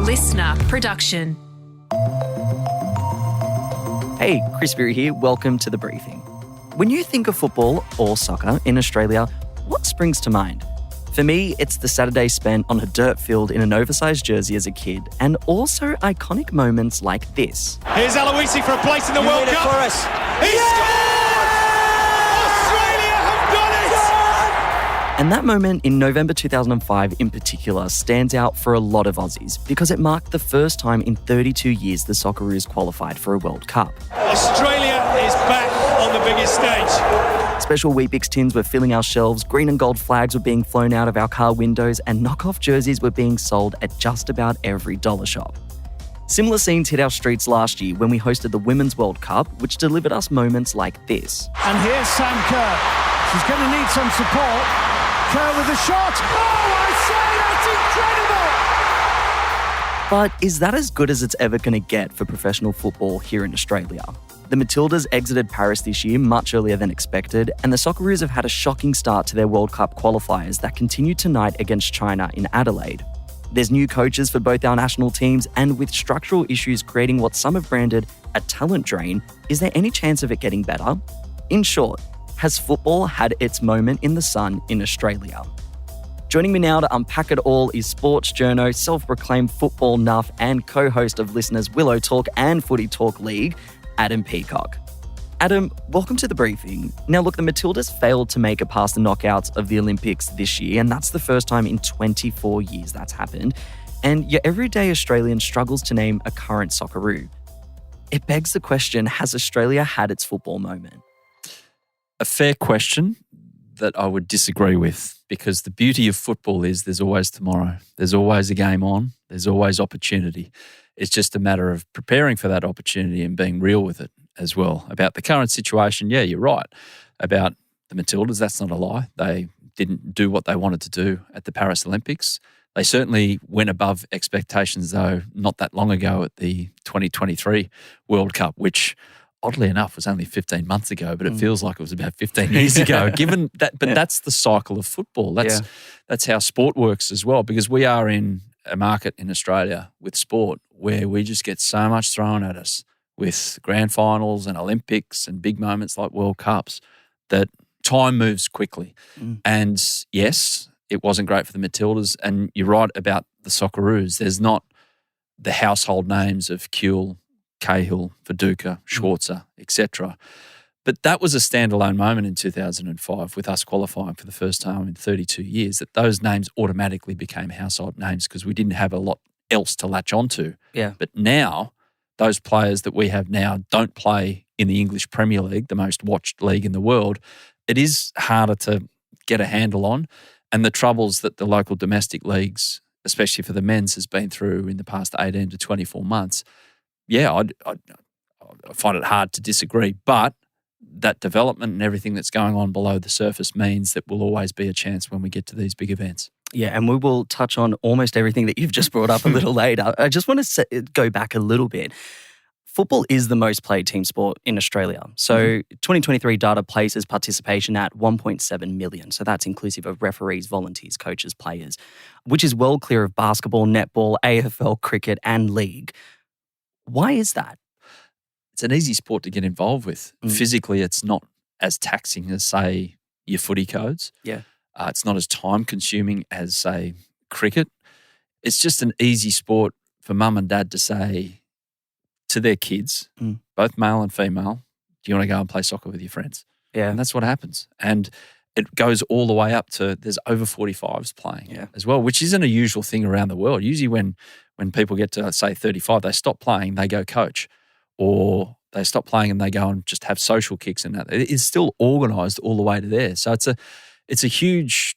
LiSTNR production. Hey, Chris Spyrou here. Welcome to The Briefing. When you think of football or soccer in Australia, what springs to mind? For me, it's the Saturday spent on a dirt field in an oversized jersey as a kid, and also iconic moments like this. Here's Aloisi for a place in the World Cup. For us. He scored! Australia have done it! And that moment in November 2005 in particular stands out for a lot of Aussies because it marked the first time in 32 years the Socceroos qualified for a World Cup. Australia is back on the biggest stage. Special Weet-Bix tins were filling our shelves, green and gold flags were being flown out of our car windows, and knockoff jerseys were being sold at just about every dollar shop. Similar scenes hit our streets last year when we hosted the Women's World Cup, which delivered us moments like this. And here's Sam Kerr. She's going to need some support. Kerr with a shot. Oh, I say, that's incredible! But is that as good as it's ever going to get for professional football here in Australia? The Matildas exited Paris this year much earlier than expected, and the Socceroos have had a shocking start to their World Cup qualifiers that continue tonight against China in Adelaide. There's new coaches for both our national teams, and with structural issues creating what some have branded a talent drain, is there any chance of it getting better? In short, has football had its moment in the sun in Australia? Joining me now to unpack it all is sports journo, self-proclaimed football nuff, and co-host of LiSTNR's Willowtalk and Footy Talk League, Adam Peacock. Adam, welcome to The Briefing. Now look, the Matildas failed to make it past the knockouts of the Olympics this year, and that's the first time in 24 years that's happened. And your everyday Australian struggles to name a current Socceroo. It begs the question, has Australia had its football moment? A fair question that I would disagree with, because the beauty of football is there's always tomorrow. There's always a game on. There's always opportunity. It's just a matter of preparing for that opportunity and being real with it as well. About the current situation, yeah, you're right. About the Matildas, that's not a lie. They didn't do what they wanted to do at the Paris Olympics. They certainly went above expectations, though, not that long ago at the 2023 World Cup, which oddly enough was only 15 months ago, but it feels like it was about 15 years ago. Given that, but that's the cycle of football. That's how sport works as well, because we are in a market in Australia with sport where we just get so much thrown at us with grand finals and Olympics and big moments like World Cups that time moves quickly. And yes, it wasn't great for the Matildas. And you're right about the Socceroos. There's not the household names of Kuehl, Cahill, Viduka, Schwarzer, etc. But that was a standalone moment in 2005 with us qualifying for the first time in 32 years, that those names automatically became household names because we didn't have a lot else to latch onto. Yeah. But now, those players that we have now don't play in the English Premier League, the most watched league in the world. It is harder to get a handle on. And the troubles that the local domestic leagues, especially for the men's, has been through in the past 18 to 24 months, yeah, I find it hard to disagree. But that development and everything that's going on below the surface means that will always be a chance when we get to these big events. Yeah, and we will touch on almost everything that you've just brought up a little later. I just want to go back a little bit. Football is the most played team sport in Australia. So 2023 data places participation at 1.7 million. So that's inclusive of referees, volunteers, coaches, players, which is well clear of basketball, netball, AFL, cricket and league. Why is that? It's an easy sport to get involved with. Physically, it's not as taxing as, say, your footy codes. Yeah. It's not as time-consuming as, say, cricket. It's just an easy sport for mum and dad to say to their kids, both male and female, do you want to go and play soccer with your friends? Yeah. And that's what happens. And it goes all the way up to, there's over 45s playing as well, which isn't a usual thing around the world. Usually when people get to, say, 35, they stop playing, they go coach. Or they stop playing and they go and just have social kicks and that. It is still organised all the way to there. So it's a huge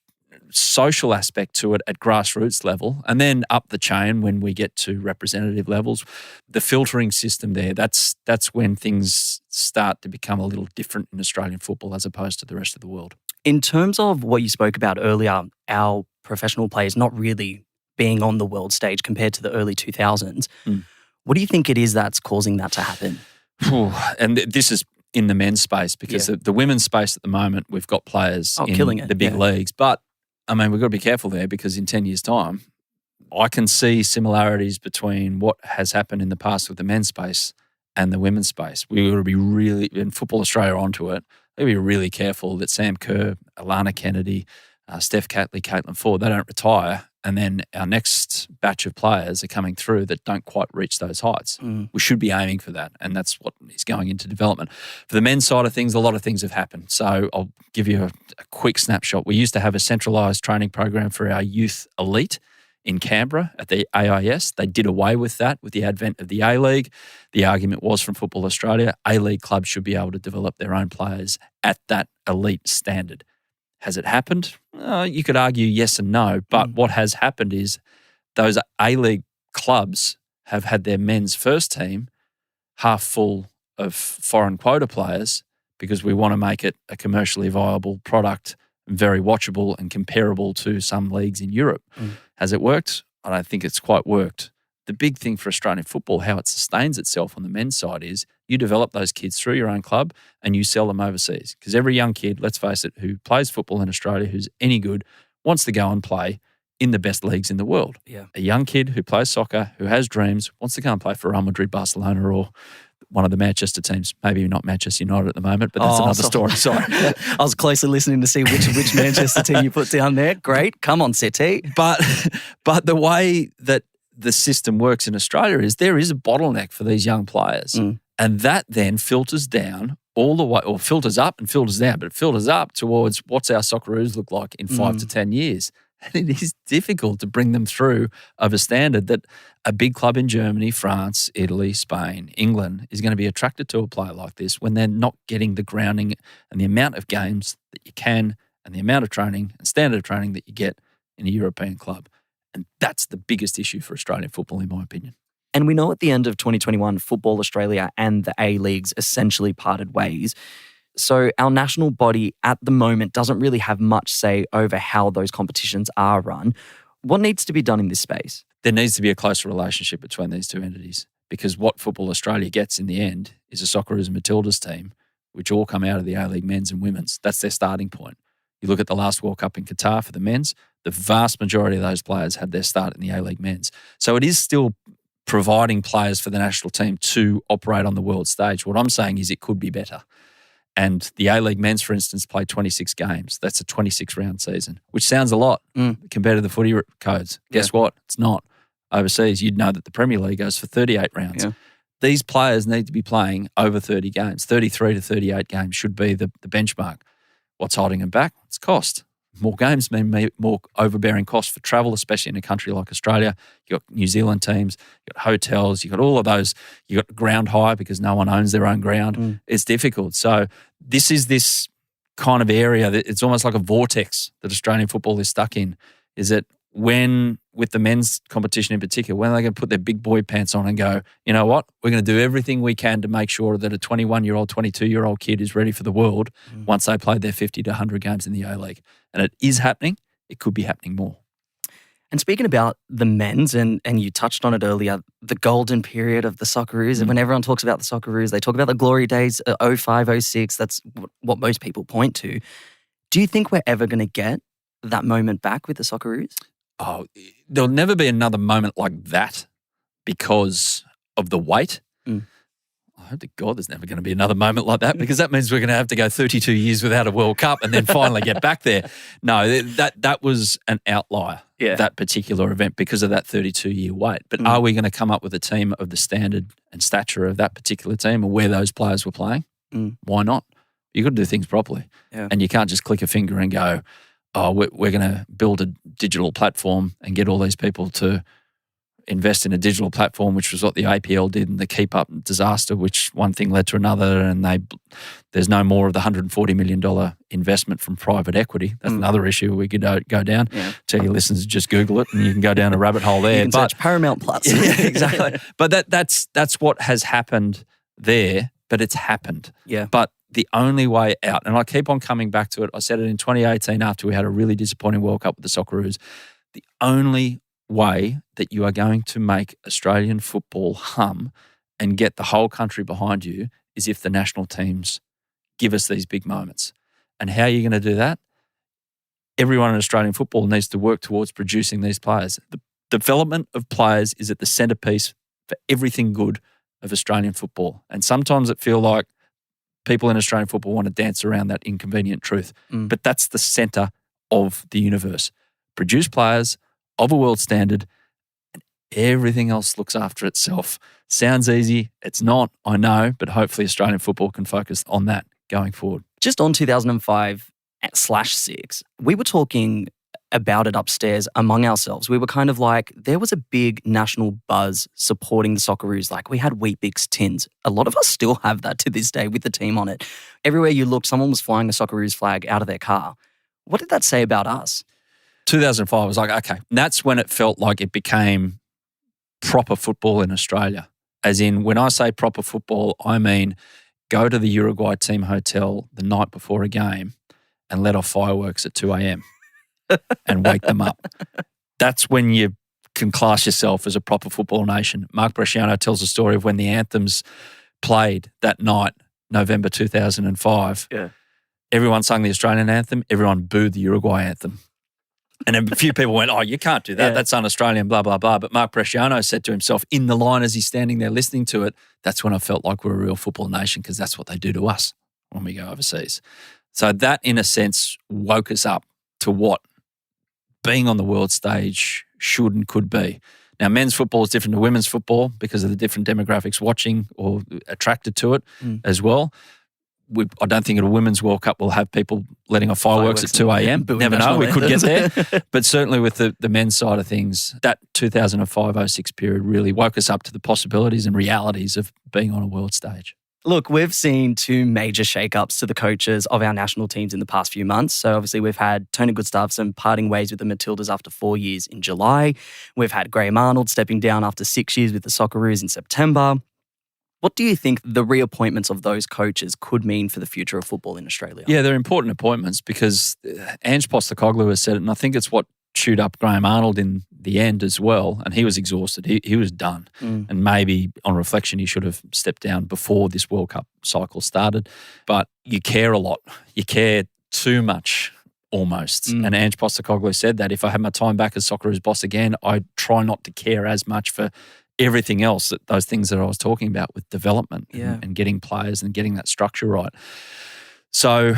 social aspect to it at grassroots level. And then up the chain when we get to representative levels, the filtering system there, that's when things start to become a little different in Australian football as opposed to the rest of the world. In terms of what you spoke about earlier, our professional players not really being on the world stage compared to the early 2000s, what do you think it is that's causing that to happen? And this is in the men's space because the women's space at the moment, we've got players in killing it. the big leagues. But, I mean, we've got to be careful there because in 10 years' time, I can see similarities between what has happened in the past with the men's space and the women's space. We got to be really, in Football Australia onto it, we've got to be really careful that Sam Kerr, Alana Kennedy, Steph Catley, Caitlin Ford, they don't retire. And then our next batch of players are coming through that don't quite reach those heights. We should be aiming for that, and that's what is going into development. For the men's side of things, a lot of things have happened. So I'll give you a quick snapshot. We used to have a centralised training program for our youth elite in Canberra at the AIS. They did away with that with the advent of the A-League. The argument was from Football Australia, A-League clubs should be able to develop their own players at that elite standard. Has it happened? You could argue yes and no, but what has happened is those A-League clubs have had their men's first team half full of foreign quota players because we want to make it a commercially viable product, very watchable and comparable to some leagues in Europe. Has it worked? I don't think it's quite worked. The big thing for Australian football, how it sustains itself on the men's side, is you develop those kids through your own club and you sell them overseas. Because every young kid, let's face it, who plays football in Australia, who's any good, wants to go and play in the best leagues in the world. Yeah. A young kid who plays soccer, who has dreams, wants to go and play for Real Madrid, Barcelona, or one of the Manchester teams. Maybe not Manchester United at the moment, but that's another story. Sorry. I was closely listening to see which Manchester team you put down there. Great. Come on, Seti. But the way that the system works in Australia is there is a bottleneck for these young players. And that then filters down all the way, or filters up and filters down, but it filters up towards what's our Socceroos look like in 5 to 10 years. And it is difficult to bring them through of a standard that a big club in Germany, France, Italy, Spain, England is going to be attracted to a player like this when they're not getting the grounding and the amount of games that you can and the amount of training and standard of training that you get in a European club. And that's the biggest issue for Australian football, in my opinion. And we know at the end of 2021, Football Australia and the A-Leagues essentially parted ways. So our national body at the moment doesn't really have much say over how those competitions are run. What needs to be done in this space? There needs to be a closer relationship between these two entities, because what Football Australia gets in the end is a Socceroos and Matildas team, which all come out of the A-League men's and women's. That's their starting point. You look at the last World Cup in Qatar for the men's, the vast majority of those players had their start in the A-League men's. So it is still providing players for the national team to operate on the world stage. What I'm saying is it could be better. And the A-League men's, for instance, play 26 games. That's a 26-round season, which sounds a lot compared to the footy codes. Guess what? It's not. Overseas, you'd know that the Premier League goes for 38 rounds. Yeah. These players need to be playing over 30 games. 33 to 38 games should be the benchmark. What's holding them back? It's cost. More games mean more overbearing costs for travel, especially in a country like Australia. You've got New Zealand teams, you've got hotels, you've got all of those. You've got ground hire because no one owns their own ground. It's difficult. So this is this kind of area that it's almost like a vortex that Australian football is stuck in. Is that when, with the men's competition in particular, when are they going to put their big boy pants on and go, you know what, we're going to do everything we can to make sure that a 21-year-old, 22-year-old kid is ready for the world once they played their 50 to 100 games in the A-League. And it is happening. It could be happening more. And speaking about the men's, and you touched on it earlier, the golden period of the Socceroos. And when everyone talks about the Socceroos, they talk about the glory days, 05, 06. That's what most people point to. Do you think we're ever going to get that moment back with the Socceroos? Oh, there'll never be another moment like that because of the weight. I hope to God there's never going to be another moment like that, because that means we're going to have to go 32 years without a World Cup and then finally get back there. No, that was an outlier, that particular event, because of that 32-year wait. But are we going to come up with a team of the standard and stature of that particular team or where those players were playing? Why not? You've got to do things properly. Yeah. And you can't just click a finger and go, oh, we're going to build a digital platform and get all these people to invest in a digital platform, which was what the APL did in the Keep Up disaster, which one thing led to another, and there's no more of the $140 million investment from private equity. That's another issue we could go down. Yeah. Tell your listeners, just Google it and you can go down a rabbit hole there. You can search Paramount Plus. Yeah, exactly. But that's what has happened there, but it's happened. Yeah. But the only way out, and I keep on coming back to it, I said it in 2018 after we had a really disappointing World Cup with the Socceroos, the only way that you are going to make Australian football hum and get the whole country behind you is if the national teams give us these big moments. And how are you going to do that? Everyone in Australian football needs to work towards producing these players. The development of players is at the centrepiece for everything good of Australian football. And sometimes it feels like people in Australian football want to dance around that inconvenient truth. But that's the centre of the universe. Produce players of a world standard and everything else looks after itself. Sounds easy. It's not, I know, but hopefully Australian football can focus on that going forward. Just on 2005/6, we were talking about it upstairs among ourselves. We were kind of like, there was a big national buzz supporting the Socceroos. Like, we had Weet-Bix tins. A lot of us still have that to this day with the team on it. Everywhere you looked, someone was flying a Socceroos flag out of their car. What did that say about us? 2005 was like, okay, that's when it felt like it became proper football in Australia. As in, when I say proper football, I mean go to the Uruguay team hotel the night before a game and let off fireworks at 2 a.m. and wake them up. That's when you can class yourself as a proper football nation. Mark Bresciano tells a story of when the anthems played that night, November 2005. Yeah. Everyone sung the Australian anthem. Everyone booed the Uruguay anthem. And a few people went, oh, you can't do that. Yeah. That's un-Australian, blah, blah, blah. But Mark Bresciano said to himself in the line as he's standing there listening to it, that's when I felt like we're a real football nation because that's what they do to us when we go overseas. So that, in a sense, woke us up to what being on the world stage should and could be. Now, men's football is different to women's football because of the different demographics watching or attracted to it as well. I don't think at a Women's World Cup we'll have people letting off fireworks at 2 a.m. Never know, we could get there. But certainly with the men's side of things, that 2005-06 period really woke us up to the possibilities and realities of being on a world stage. Look, we've seen two major shake-ups to the coaches of our national teams in the past few months. So obviously we've had Tony Gustafsson parting ways with the Matildas after 4 years in July. We've had Graham Arnold stepping down after 6 years with the Socceroos in September. What do you think the reappointments of those coaches could mean for the future of football in Australia? Yeah, they're important appointments because Ange Postecoglou has said it, and I think it's what chewed up Graham Arnold in the end as well, and he was exhausted. He was done. And maybe on reflection, he should have stepped down before this World Cup cycle started. But you care a lot. You care too much almost. And Ange Postecoglou said that if I had my time back as Socceroos boss again, I try not to care as much for everything else, those things that I was talking about with development and getting players and getting that structure right. So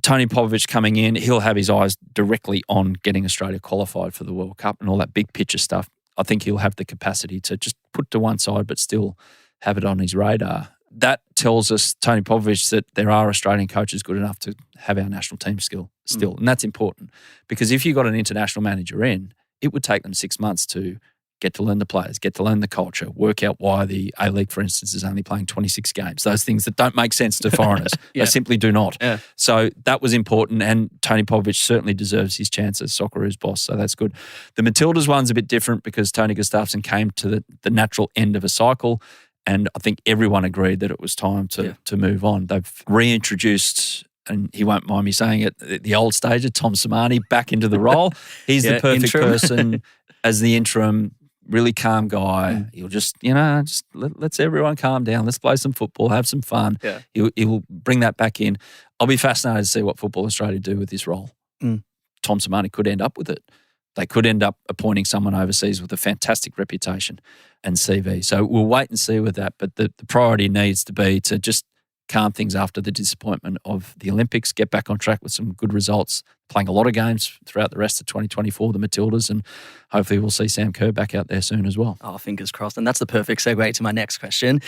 Tony Popovic coming in, he'll have his eyes directly on getting Australia qualified for the World Cup and all that big picture stuff. I think he'll have the capacity to just put to one side but still have it on his radar. That tells us, Tony Popovic, that there are Australian coaches good enough to have our national team still. And that's important because if you got an international manager in, it would take them 6 months to get to learn the players, get to learn the culture, work out why the A-League, for instance, is only playing 26 games. Those things that don't make sense to foreigners. They simply do not. Yeah. So that was important, and Tony Popovic certainly deserves his chance as Socceroos boss, so that's good. The Matildas one's a bit different because Tony Gustafsson came to the natural end of a cycle, and I think everyone agreed that it was time to move on. They've reintroduced, and he won't mind me saying it, the old stager, Tom Samani, back into the role. He's the perfect person as the interim. Really calm guy. He'll just let's everyone calm down. Let's play some football, have some fun. Yeah. He'll bring that back in. I'll be fascinated to see what Football Australia do with this role. Tom Samani could end up with it. They could end up appointing someone overseas with a fantastic reputation and CV. So we'll wait and see with that. But the priority needs to be to just calm things after the disappointment of the Olympics, get back on track with some good results, playing a lot of games throughout the rest of 2024, the Matildas, and hopefully we'll see Sam Kerr back out there soon as well. Oh, fingers crossed. And that's the perfect segue to my next question.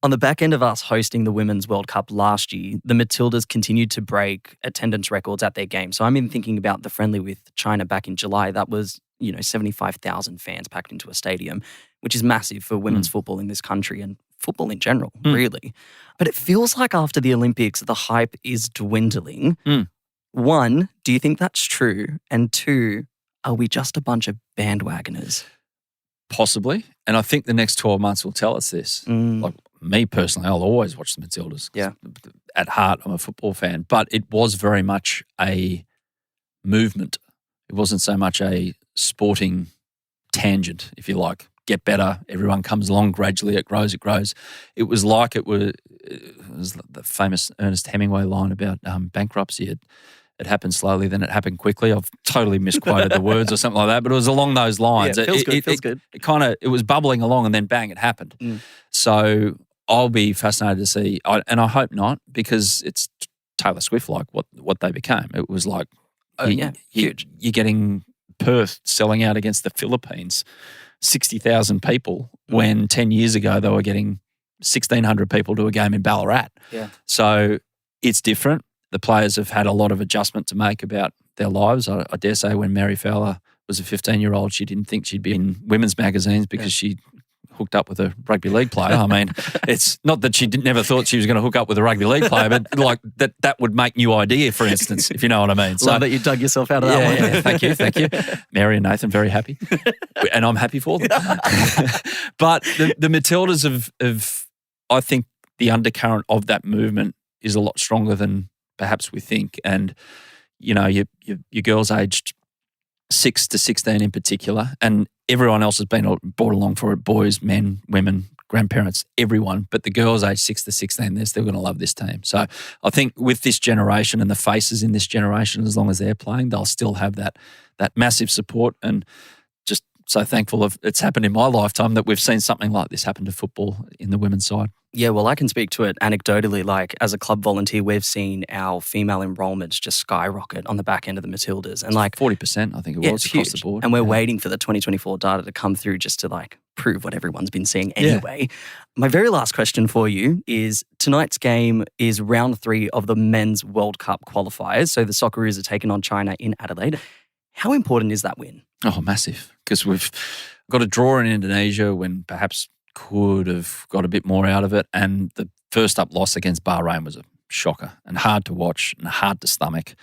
On the back end of us hosting the Women's World Cup last year, the Matildas continued to break attendance records at their games. So I'm even thinking about the friendly with China back in July. That was, 75,000 fans packed into a stadium, which is massive for women's football in this country and football in general, really. But it feels like after the Olympics, the hype is dwindling. One, do you think that's true? And two, are we just a bunch of bandwagoners? Possibly. And I think the next 12 months will tell us this. Like me personally, I'll always watch the Matildas. Yeah. At heart, I'm a football fan. But it was very much a movement. It wasn't so much a sporting tangent, if you like. Get better, everyone comes along gradually, it grows. It was like it was the famous Ernest Hemingway line about bankruptcy. it happened slowly, then it happened quickly. I've totally misquoted the words or something like that, but it was along those lines. Yeah, feels good. It was bubbling along and then bang, it happened. So I'll be fascinated to see, and I hope not, because it's Taylor Swift-like what they became. It was like, huge. You're getting Perth selling out against the Philippines, 60,000 people, when 10 years ago they were getting 1,600 people to a game in Ballarat. Yeah. So it's different. The players have had a lot of adjustment to make about their lives. I dare say when Mary Fowler was a 15-year-old, she didn't think she'd be in women's magazines because she hooked up with a rugby league player. I mean, it's not that she never thought she was going to hook up with a rugby league player, but like that would make new idea, for instance, if you know what I mean. So that you dug yourself out of that one. Yeah, thank you. Mary and Nathan, very happy. And I'm happy for them. But the Matildas of I think the undercurrent of that movement is a lot stronger than perhaps we think. And, you know, your girls aged 6 to 16 in particular, and everyone else has been brought along for it, boys, men, women, grandparents, everyone. But the girls aged 6 to 16, they're still going to love this team. So I think with this generation and the faces in this generation, as long as they're playing, they'll still have that massive support, and just so thankful it's happened in my lifetime that we've seen something like this happen to football in the women's side. Yeah, well, I can speak to it anecdotally. Like, as a club volunteer, we've seen our female enrollments just skyrocket on the back end of the Matildas. And like 40%, I think it was, across the board. And we're waiting for the 2024 data to come through just to like prove what everyone's been seeing anyway. My very last question for you is, tonight's game is round 3 of the Men's World Cup qualifiers. So the Socceroos are taking on China in Adelaide. How important is that win? Oh, massive. Because we've got a draw in Indonesia when perhaps could have got a bit more out of it. And the first up loss against Bahrain was a shocker and hard to watch and hard to stomach.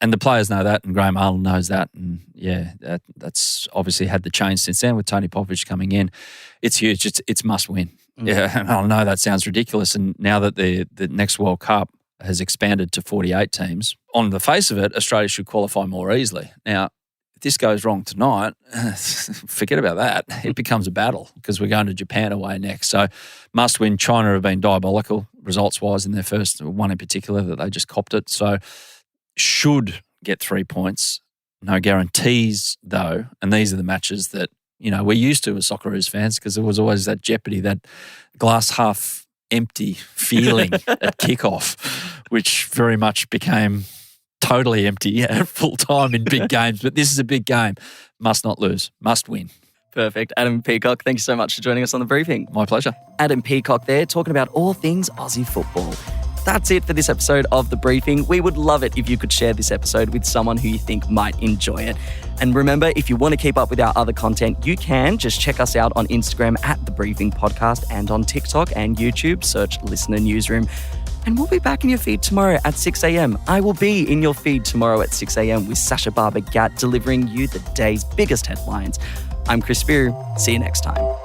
And the players know that, and Graham Arnold knows that. And yeah, that's obviously had the change since then with Tony Popovich coming in. It's huge. It's must win. Yeah, and I know that sounds ridiculous. And now that the next World Cup has expanded to 48 teams, on the face of it, Australia should qualify more easily. Now, this goes wrong tonight, forget about that. It becomes a battle because we're going to Japan away next. So must win. China have been diabolical results-wise in their first one in particular that they just copped it. So should get 3 points. No guarantees though. And these are the matches that, you know, we're used to as Socceroos fans because there was always that jeopardy, that glass half empty feeling at kickoff, which very much became totally empty at full time in big games. But this is a big game. Must not lose. Must win. Perfect. Adam Peacock, thank you so much for joining us on The Briefing. My pleasure. Adam Peacock there, talking about all things Aussie football. That's it for this episode of The Briefing. We would love it if you could share this episode with someone who you think might enjoy it. And remember, if you want to keep up with our other content, you can just check us out on Instagram at The Briefing Podcast, and on TikTok and YouTube, search LiSTNR Newsroom. And we'll be back in your feed tomorrow at 6 a.m. I will be in your feed tomorrow at 6 a.m. with Sasha Barber-Gatt delivering you the day's biggest headlines. I'm Chris Spyrou. See you next time.